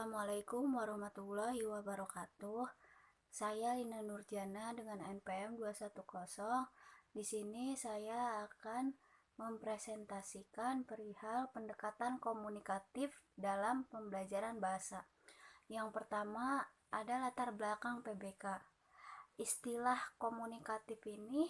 Assalamualaikum warahmatullahi wabarakatuh. Saya Lina Nurjana dengan NPM 210. Di sini saya akan mempresentasikan perihal pendekatan komunikatif dalam pembelajaran bahasa. Yang pertama ada latar belakang PBK. Istilah komunikatif ini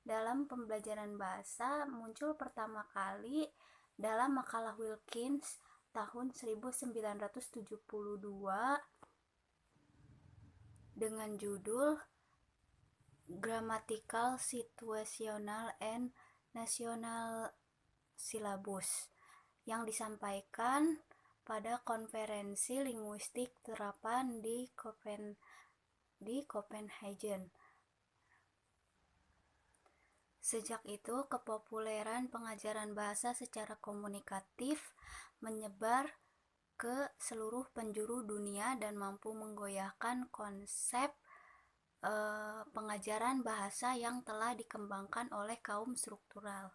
dalam pembelajaran bahasa muncul pertama kali dalam makalah Wilkins tahun 1972 dengan judul Grammatical, Situational, and National Syllabus yang disampaikan pada konferensi linguistik terapan di Copenhagen. Sejak itu, kepopuleran pengajaran bahasa secara komunikatif menyebar ke seluruh penjuru dunia dan mampu menggoyahkan konsep pengajaran bahasa yang telah dikembangkan oleh kaum struktural.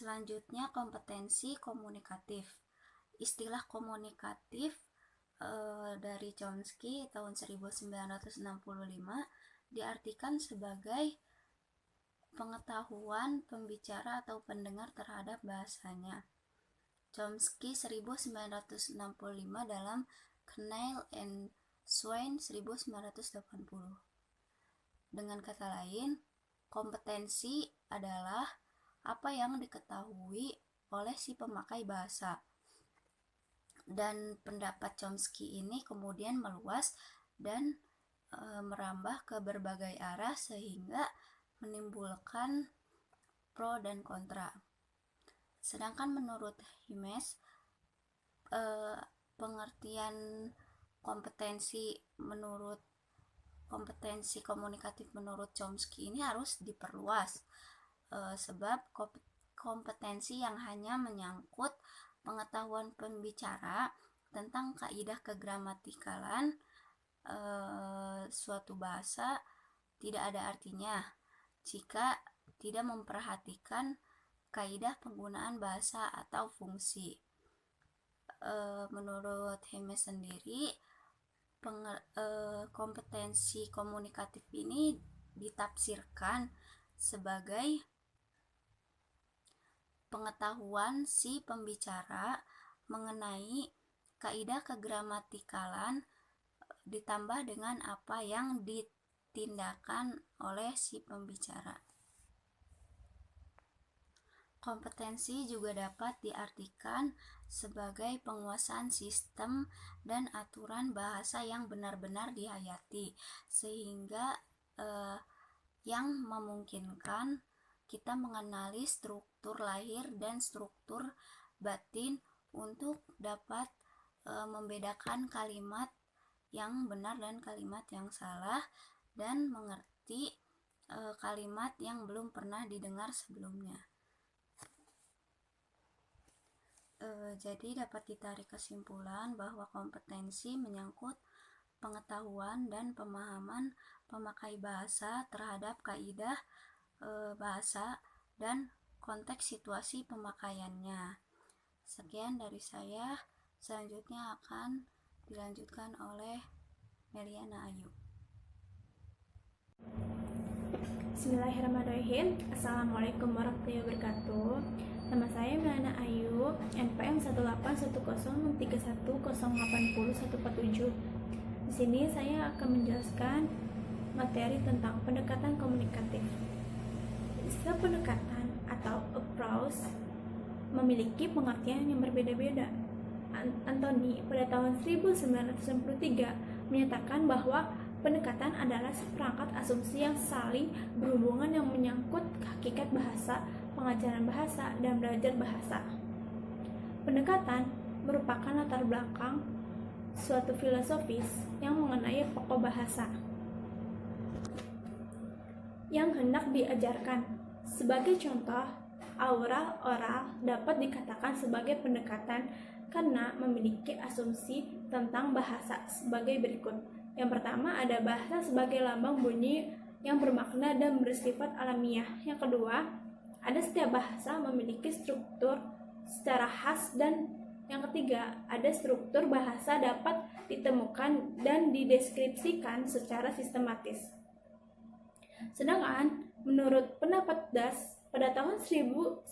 Selanjutnya, kompetensi komunikatif. Istilah komunikatif dari Chomsky tahun 1965 diartikan sebagai pengetahuan pembicara atau pendengar terhadap bahasanya. Chomsky 1965 dalam Kneale and Swain 1980. Dengan kata lain, kompetensi adalah apa yang diketahui oleh si pemakai bahasa. Dan pendapat Chomsky ini kemudian meluas dan merambah ke berbagai arah sehingga menimbulkan pro dan kontra. Sedangkan menurut Himes, pengertian kompetensi komunikatif menurut Chomsky ini harus diperluas, sebab kompetensi yang hanya menyangkut pengetahuan pembicara tentang kaidah kegramatikalan suatu bahasa tidak ada artinya jika tidak memperhatikan kaidah penggunaan bahasa atau fungsi. Menurut Himes sendiri, kompetensi komunikatif ini ditafsirkan sebagai pengetahuan si pembicara mengenai kaidah kegramatikalan ditambah dengan apa yang ditindakan oleh si pembicara. Kompetensi juga dapat diartikan sebagai penguasaan sistem dan aturan bahasa yang benar-benar dihayati, sehingga yang memungkinkan kita mengenali struktur lahir dan struktur batin untuk dapat membedakan kalimat yang benar dan kalimat yang salah, dan mengerti kalimat yang belum pernah didengar sebelumnya. Jadi dapat ditarik kesimpulan bahwa kompetensi menyangkut pengetahuan dan pemahaman pemakai bahasa terhadap kaidah bahasa dan konteks situasi pemakaiannya. Sekian dari saya. Selanjutnya akan dilanjutkan oleh Meliana Ayu. Bismillahirrahmanirrahim. Assalamualaikum warahmatullahi wabarakatuh. Nama saya Meliana Ayu, NPM 1810310800147. Di sini saya akan menjelaskan materi tentang pendekatan komunikatif. Istilah pendekatan atau approach memiliki pengertian yang berbeda-beda. Anthony pada tahun 1993 menyatakan bahwa pendekatan adalah seperangkat asumsi yang saling berhubungan yang menyangkut hakikat bahasa, pengajaran bahasa, dan belajar bahasa. Pendekatan merupakan latar belakang suatu filosofis yang mengenai pokok bahasa yang hendak diajarkan. Sebagai contoh, aura oral dapat dikatakan sebagai pendekatan karena memiliki asumsi tentang bahasa sebagai berikut. Yang pertama, ada bahasa sebagai lambang bunyi yang bermakna dan bersifat alamiah. Yang kedua, ada setiap bahasa memiliki struktur secara khas dan Yang ketiga, ada struktur bahasa dapat ditemukan dan dideskripsikan secara sistematis. Sedangkan menurut pendapat Das, pada tahun 1985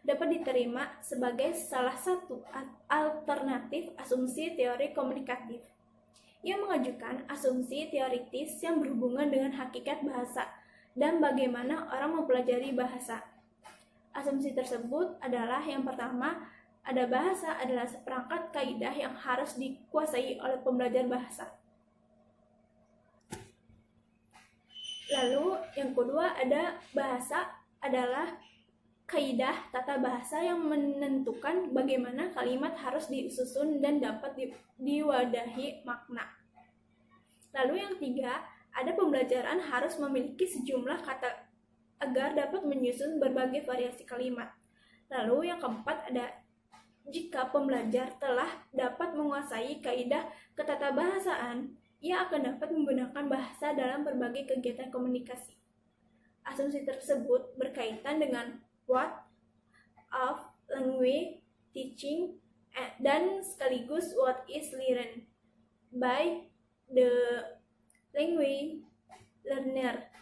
dapat diterima sebagai salah satu alternatif asumsi teori komunikatif. Ia mengajukan asumsi teoritis yang berhubungan dengan hakikat bahasa dan bagaimana orang mempelajari bahasa. Asumsi tersebut adalah yang pertama, ada bahasa adalah seperangkat kaidah yang harus dikuasai oleh pembelajar bahasa. Lalu yang kedua, ada bahasa adalah kaidah tata bahasa yang menentukan bagaimana kalimat harus disusun dan dapat diwadahi makna. Lalu yang ketiga, ada pembelajaran harus memiliki sejumlah kata agar dapat menyusun berbagai variasi kalimat. Lalu yang keempat, ada jika pembelajar telah dapat menguasai kaidah ketatabahasaan, ia akan dapat menggunakan bahasa dalam berbagai kegiatan komunikasi. Asumsi tersebut berkaitan dengan what of language teaching dan sekaligus what is learned by the language learner.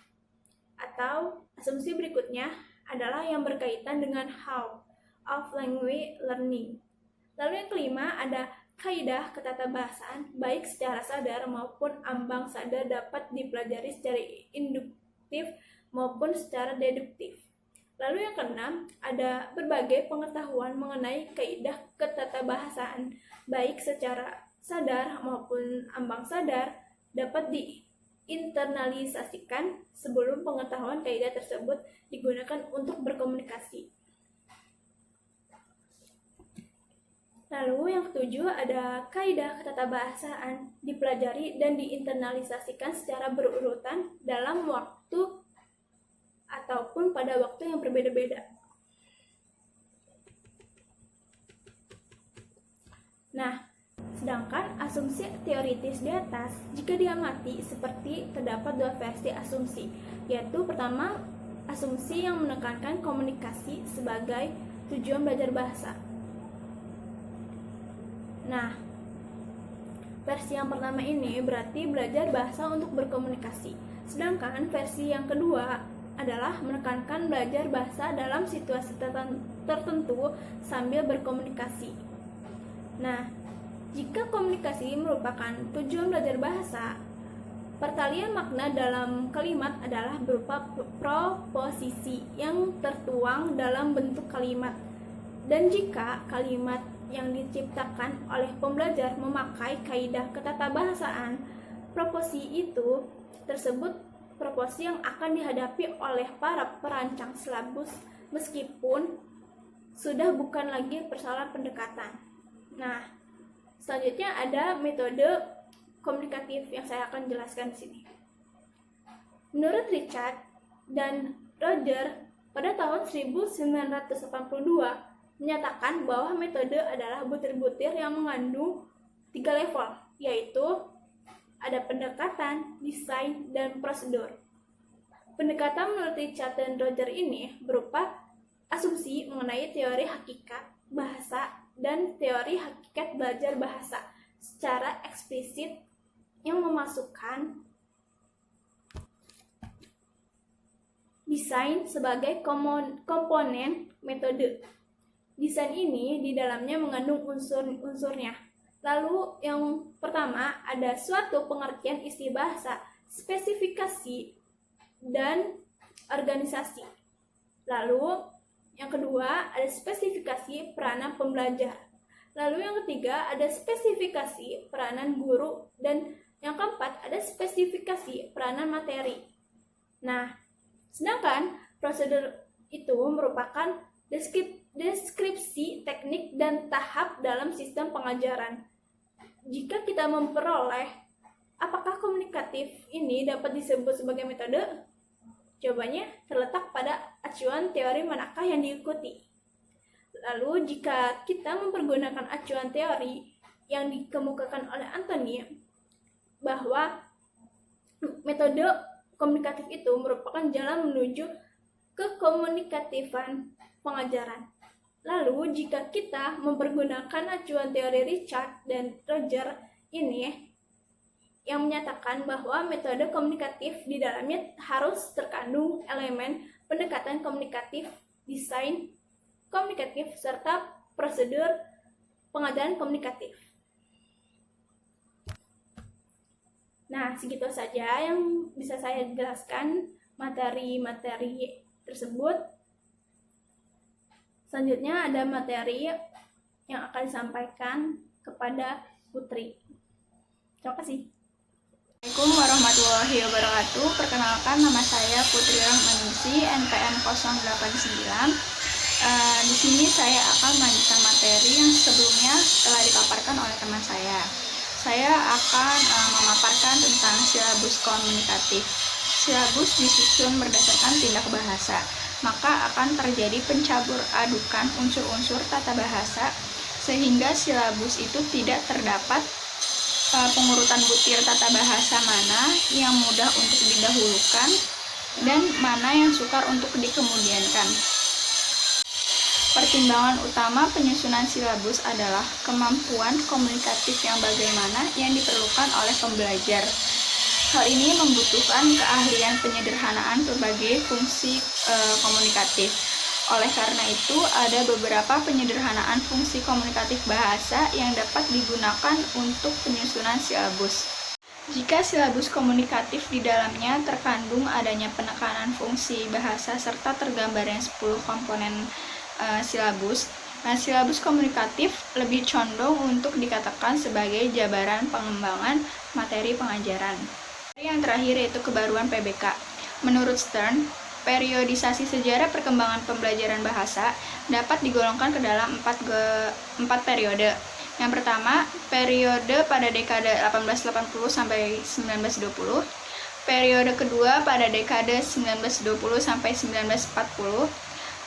Atau asumsi berikutnya adalah yang berkaitan dengan how of language learning. Lalu yang kelima, ada kaidah ketatabahasaan baik secara sadar maupun ambang sadar dapat dipelajari secara induktif maupun secara deduktif. Lalu yang keenam, ada berbagai pengetahuan mengenai kaidah ketatabahasaan baik secara sadar maupun ambang sadar dapat diinternalisasikan sebelum pengetahuan kaidah tersebut digunakan untuk berkomunikasi. Lalu yang ketujuh, ada kaidah ketatabahasaan dipelajari dan diinternalisasikan secara berurutan dalam waktu ataupun pada waktu yang berbeda-beda. Nah, sedangkan asumsi teoritis di atas, jika diamati seperti terdapat dua versi asumsi, yaitu pertama, asumsi yang menekankan komunikasi sebagai tujuan belajar bahasa. Nah, versi yang pertama ini berarti belajar bahasa untuk berkomunikasi. Sedangkan versi yang kedua adalah menekankan belajar bahasa dalam situasi tertentu sambil berkomunikasi. Nah, jika komunikasi merupakan tujuan belajar bahasa, pertalian makna dalam kalimat adalah berupa proposisi yang tertuang dalam bentuk kalimat. Dan jika kalimat yang diciptakan oleh pembelajar memakai kaidah ketatabahasaan, proposi itu tersebut proposi yang akan dihadapi oleh para perancang silabus meskipun sudah bukan lagi persoalan pendekatan. Nah, selanjutnya ada metode komunikatif yang saya akan jelaskan di sini. Menurut Richard dan Roger pada tahun 1982 menyatakan bahwa metode adalah butir-butir yang mengandung 3 level, yaitu ada pendekatan, desain, dan prosedur. Pendekatan menurut Richard dan Roger ini berupa asumsi mengenai teori hakikat bahasa dan teori hakikat belajar bahasa secara eksplisit yang memasukkan desain sebagai komponen metode. Desain ini di dalamnya mengandung unsur-unsurnya. Lalu yang pertama ada suatu pengertian isi bahasa, spesifikasi, dan organisasi. Lalu yang kedua ada spesifikasi peranan pembelajar. Lalu yang ketiga ada spesifikasi peranan guru. Dan yang keempat ada spesifikasi peranan materi. Nah, sedangkan prosedur itu merupakan deskripsi teknik dan tahap dalam sistem pengajaran. Jika kita memperoleh apakah komunikatif ini dapat disebut sebagai metode? Jawabannya terletak pada acuan teori manakah yang diikuti. Lalu jika kita mempergunakan acuan teori yang dikemukakan oleh Anthony bahwa metode komunikatif itu merupakan jalan menuju kekomunikatifan pengajaran. Lalu, jika kita mempergunakan acuan teori Richard dan Roger ini, yang menyatakan bahwa metode komunikatif di dalamnya harus terkandung elemen pendekatan komunikatif, desain komunikatif, serta prosedur pengajaran komunikatif. Nah, segitu saja yang bisa saya jelaskan materi-materi tersebut. Selanjutnya ada materi yang akan disampaikan kepada Putri. Terima kasih. Assalamualaikum warahmatullahi wabarakatuh. Perkenalkan, nama saya Putri Rahmaningsi, NPM 089. Di sini saya akan melanjutkan materi yang sebelumnya telah dipaparkan oleh teman saya. Saya akan memaparkan tentang silabus komunikatif. Silabus disusun berdasarkan tindak bahasa, maka akan terjadi pencabur adukan unsur-unsur tata bahasa sehingga silabus itu tidak terdapat pengurutan butir tata bahasa mana yang mudah untuk didahulukan dan mana yang sukar untuk dikemudiankan. Pertimbangan utama penyusunan silabus adalah kemampuan komunikatif yang bagaimana yang diperlukan oleh pembelajar. Hal ini membutuhkan keahlian penyederhanaan berbagai fungsi komunikatif. Oleh karena itu, ada beberapa penyederhanaan fungsi komunikatif bahasa yang dapat digunakan untuk penyusunan silabus. Jika silabus komunikatif di dalamnya terkandung adanya penekanan fungsi bahasa serta tergambarnya 10 komponen silabus, silabus komunikatif lebih condong untuk dikatakan sebagai jabaran pengembangan materi pengajaran. Yang terakhir yaitu kebaruan PBK. Menurut Stern, periodisasi sejarah perkembangan pembelajaran bahasa dapat digolongkan ke dalam empat periode. Yang pertama, periode pada dekade 1880 sampai 1920. Periode kedua pada dekade 1920 sampai 1940.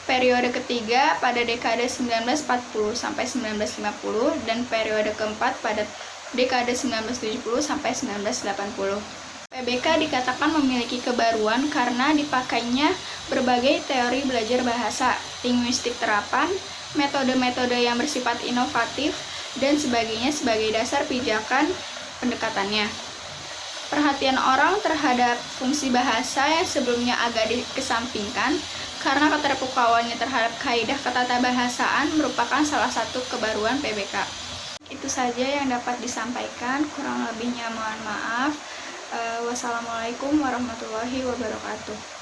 Periode ketiga pada dekade 1940 sampai 1950 dan periode keempat pada dekade 1970 sampai 1980. PBK dikatakan memiliki kebaruan karena dipakainya berbagai teori belajar bahasa, linguistik terapan, metode-metode yang bersifat inovatif, dan sebagainya sebagai dasar pijakan pendekatannya. Perhatian orang terhadap fungsi bahasa yang sebelumnya agak dikesampingkan karena keterpukauannya terhadap kaidah ketatabahasaan merupakan salah satu kebaruan PBK. Itu saja yang dapat disampaikan, kurang lebihnya mohon maaf. Wassalamualaikum warahmatullahi wabarakatuh.